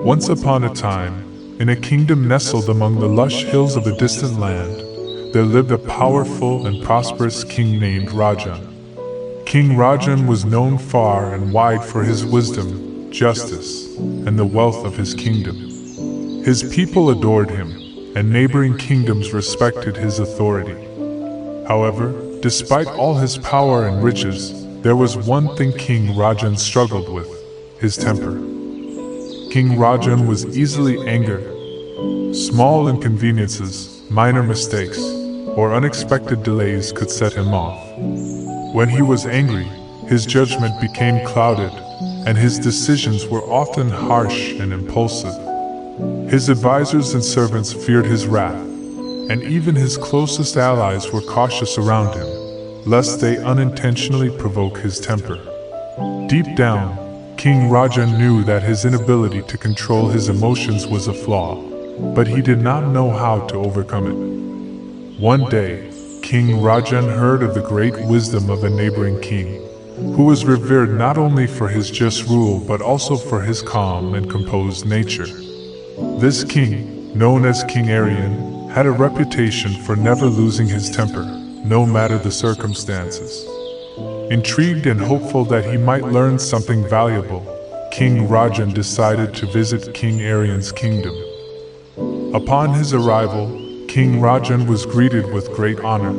Once upon a time, in a kingdom nestled among the lush hills of a distant land, there lived a powerful and prosperous king named Rajan. King Rajan was known far and wide for his wisdom, justice, and the wealth of his kingdom. His people adored him, and neighboring kingdoms respected his authority. However, despite all his power and riches, there was one thing King Rajan struggled with: his temper. King Rajan was easily angered. Small inconveniences, minor mistakes, or unexpected delays could set him off. When he was angry, his judgment became clouded, and his decisions were often harsh and impulsive. His advisors and servants feared his wrath, and even his closest allies were cautious around him, lest they unintentionally provoke his temper. Deep down, King Rajan knew that his inability to control his emotions was a flaw, but he did not know how to overcome it. One day, King Rajan heard of the great wisdom of a neighboring king, who was revered not only for his just rule but also for his calm and composed nature. This king, known as King Rajan, had a reputation for never losing his temper, no matter the circumstances. Intrigued and hopeful that he might learn something valuable, King Rajan decided to visit King Rajan's kingdom. Upon his arrival, King Rajan was greeted with great honor.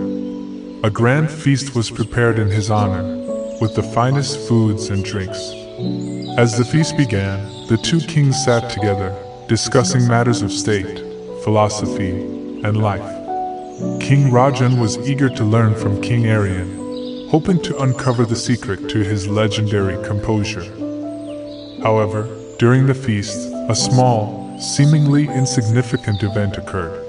A grand feast was prepared in his honor, with the finest foods and drinks. As the feast began, the two kings sat together, discussing matters of state, philosophy, and life. King Rajan was eager to learn from King Rajan, hoping to uncover the secret to his legendary composure. However, during the feast, a small, seemingly insignificant event occurred.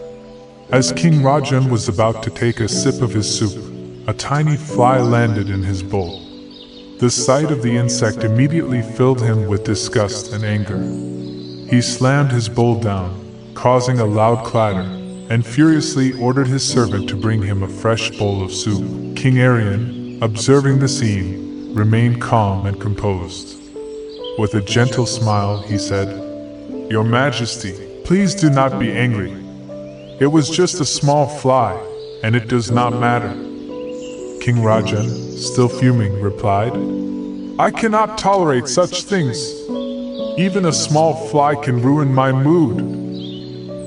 As King Rajan was about to take a sip of his soup, a tiny fly landed in his bowl. The sight of the insect immediately filled him with disgust and anger. He slammed his bowl down, causing a loud clatter, and furiously ordered his servant to bring him a fresh bowl of soup. King Rajan, observing the scene, remained calm and composed. With a gentle smile, he said, "Your Majesty, please do not be angry. It was just a small fly, and it does not matter." King Rajan, still fuming, replied, "I cannot tolerate such things. Even a small fly can ruin my mood."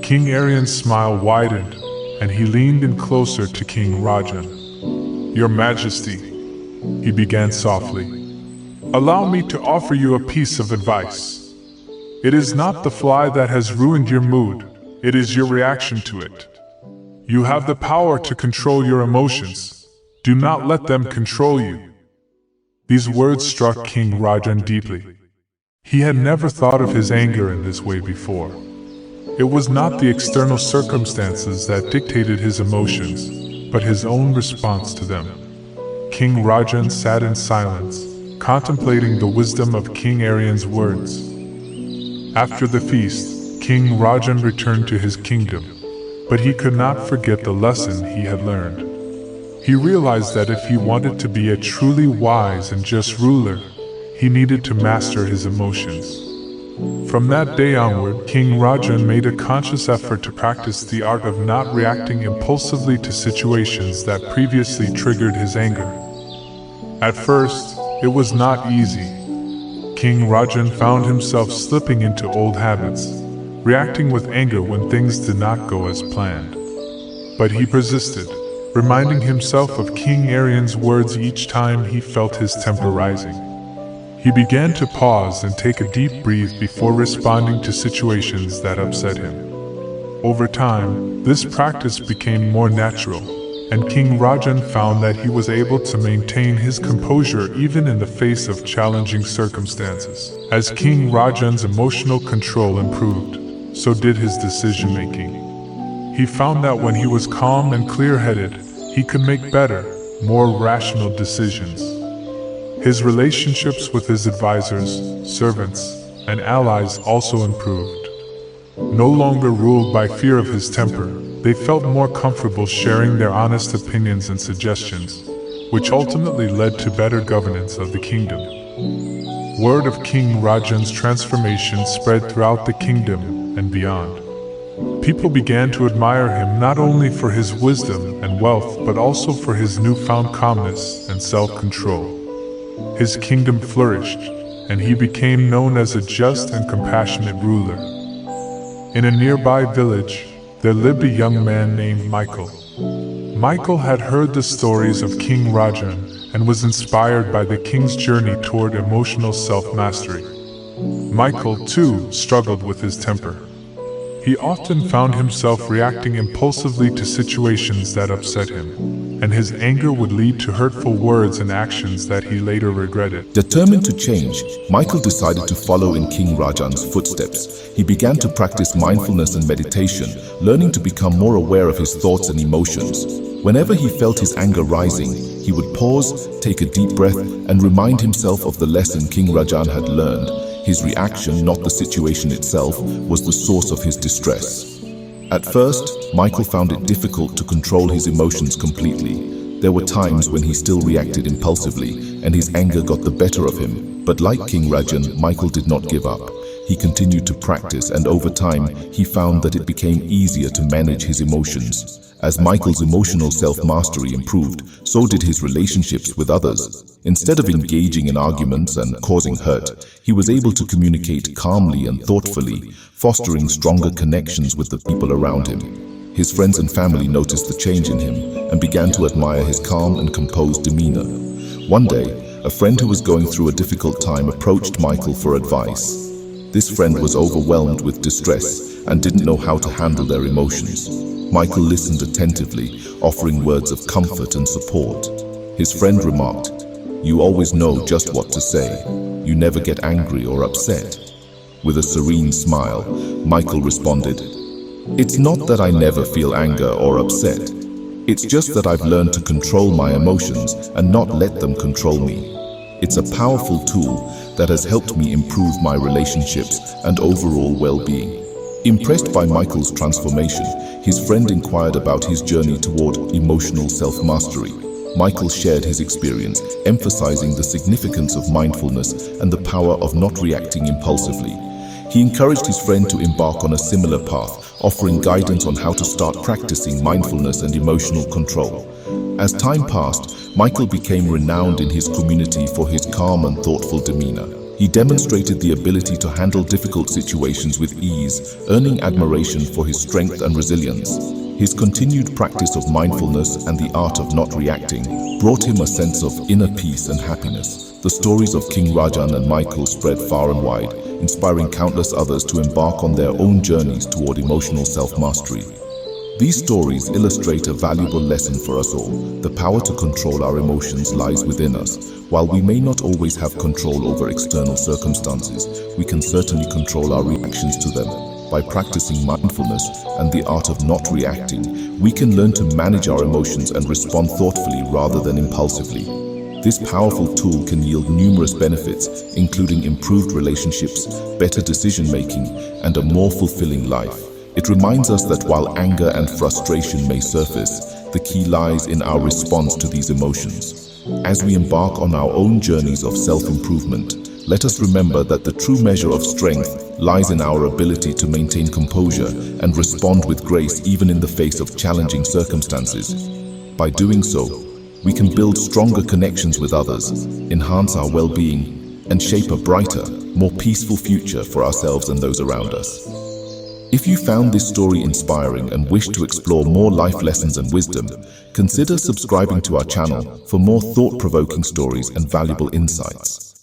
King Rajan's smile widened, and he leaned in closer to King Rajan. "Your Majesty," he began softly, "allow me to offer you a piece of advice. It is not the fly that has ruined your mood, it is your reaction to it. You have the power to control your emotions. Do not let them control you." These words struck King Rajan deeply. He had never thought of his anger in this way before. It was not the external circumstances that dictated his emotions, but his own response to them. King Rajan sat in silence, contemplating the wisdom of King Rajan's words. After the feast, King Rajan returned to his kingdom, but he could not forget the lesson he had learned. He realized that if he wanted to be a truly wise and just ruler, he needed to master his emotions. From that day onward, King Rajan made a conscious effort to practice the art of not reacting impulsively to situations that previously triggered his anger. At first, it was not easy. King Rajan found himself slipping into old habits, reacting with anger when things did not go as planned. But he persisted, reminding himself of King Rajan's words each time he felt his temper rising. He began to pause and take a deep breath before responding to situations that upset him. Over time, this practice became more natural, and King Rajan found that he was able to maintain his composure even in the face of challenging circumstances. As King Rajan's emotional control improved, so did his decision-making. He found that when he was calm and clear-headed, he could make better, more rational decisions. His relationships with his advisors, servants, and allies also improved. No longer ruled by fear of his temper, they felt more comfortable sharing their honest opinions and suggestions, which ultimately led to better governance of the kingdom. word of King Rajan's transformation spread throughout the kingdom and beyond. People began to admire him not only for his wisdom and wealth but also for his newfound calmness and self-control. His kingdom flourished, and he became known as a just and compassionate ruler. In a nearby village, there lived a young man named Michael. Michael had heard the stories of King Rajan and was inspired by the king's journey toward emotional self-mastery. Michael, too, struggled with his temper. He often found himself reacting impulsively to situations that upset him, and his anger would lead to hurtful words and actions that he later regretted. Determined to change, Michael decided to follow in King Rajan's footsteps. He began to practice mindfulness and meditation, learning to become more aware of his thoughts and emotions. Whenever he felt his anger rising, he would pause, take a deep breath, and remind himself of the lesson King Rajan had learned. His reaction, not the situation itself, was the source of his distress. At first, Michael found it difficult to control his emotions completely. There were times when he still reacted impulsively, and his anger got the better of him. But like King Rajan, Michael did not give up. He continued to practice, and over time, he found that it became easier to manage his emotions. As Michael's emotional self-mastery improved, so did his relationships with others. Instead of engaging in arguments and causing hurt, he was able to communicate calmly and thoughtfully, fostering stronger connections with the people around him. His friends and family noticed the change in him and began to admire his calm and composed demeanor. One day, a friend who was going through a difficult time approached Michael for advice. This friend was overwhelmed with distress and didn't know how to handle their emotions. Michael listened attentively, offering words of comfort and support. His friend remarked, "You always know just what to say. You never get angry or upset." With a serene smile, Michael responded, "It's not that I never feel anger or upset. It's just that I've learned to control my emotions and not let them control me. It's a powerful tool that has helped me improve my relationships and overall well-being." Impressed by Michael's transformation, his friend inquired about his journey toward emotional self-mastery. Michael shared his experience, emphasizing the significance of mindfulness and the power of not reacting impulsively. He encouraged his friend to embark on a similar path, offering guidance on how to start practicing mindfulness and emotional control. As time passed, Michael became renowned in his community for his calm and thoughtful demeanor. He demonstrated the ability to handle difficult situations with ease, earning admiration for his strength and resilience. His continued practice of mindfulness and the art of not reacting brought him a sense of inner peace and happiness. The stories of King Rajan and Michael spread far and wide, inspiring countless others to embark on their own journeys toward emotional self-mastery. These stories illustrate a valuable lesson for us all. The power to control our emotions lies within us. While we may not always have control over external circumstances, we can certainly control our reactions to them. By practicing mindfulness and the art of not reacting, we can learn to manage our emotions and respond thoughtfully rather than impulsively. This powerful tool can yield numerous benefits, including improved relationships, better decision-making, and a more fulfilling life. It reminds us that while anger and frustration may surface, the key lies in our response to these emotions. As we embark on our own journeys of self-improvement, let us remember that the true measure of strength lies in our ability to maintain composure and respond with grace even in the face of challenging circumstances. By doing so, we can build stronger connections with others, enhance our well-being, and shape a brighter, more peaceful future for ourselves and those around us. If you found this story inspiring and wish to explore more life lessons and wisdom, consider subscribing to our channel for more thought-provoking stories and valuable insights.